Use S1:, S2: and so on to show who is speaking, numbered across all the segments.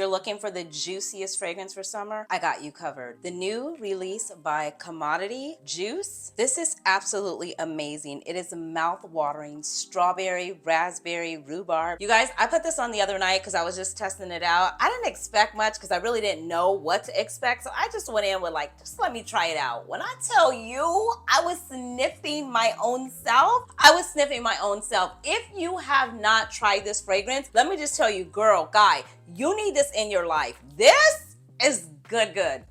S1: you're looking for the juiciest fragrance for summer, I got you covered. The new release by Commodity, Juice. This is absolutely amazing. It is mouth-watering strawberry, raspberry, rhubarb. You guys, I put this on the other night because I was just testing it out. I didn't expect much because I really didn't know what to expect. So I just went in with like, just let me try it out. When I tell you, I was sniffing my own self. If you have not tried this fragrance, let me just tell you, girl, guy, you need this in your life. This is good.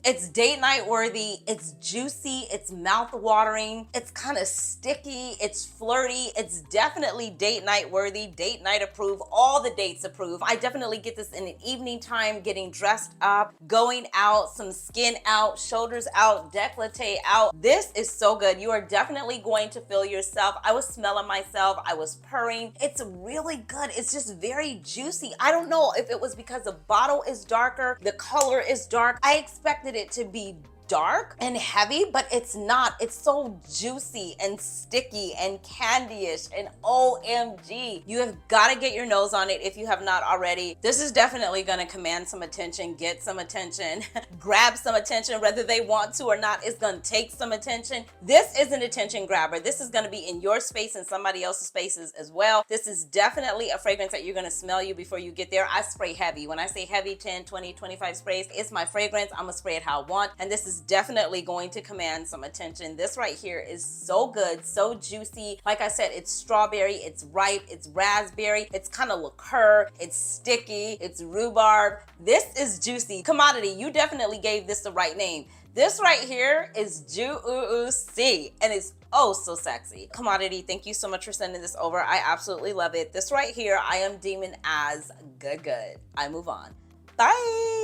S1: It's date night worthy, it's juicy, it's mouth watering, it's kind of sticky, it's flirty, it's definitely date night worthy, date night approved, all the dates approved. I definitely get this in an evening time, getting dressed up, going out, some skin out, shoulders out, décolleté out. This is so good. You are definitely going to feel yourself. I was smelling myself, I was purring. It's really good. It's just very juicy. I don't know if it was because the bottle is darker, the color is dark. I expected it to be dark and heavy, but it's not. It's so juicy and sticky and candyish and OMG. You have got to get your nose on it if you have not already. This is definitely going to command some attention, get some attention, grab some attention, whether they want to or not. It's going to take some attention. This is an attention grabber. This is going to be in your space and somebody else's spaces as well. This is definitely a fragrance that you're going to smell you before you get there. I spray heavy. When I say heavy, 10, 20, 25 sprays, it's my fragrance. I'm going to spray it how I want. And this is definitely going to command some attention. This right here is so good, so juicy. Like I said, it's strawberry, it's ripe, it's raspberry, it's kind of liqueur, it's sticky, it's rhubarb. This is juicy. Commodity, you definitely gave this the right name. This right here is Juicy, and it's oh so sexy. Commodity, thank you so much for sending this over. I absolutely love it. This right here, I am deeming as good. I move on. Bye.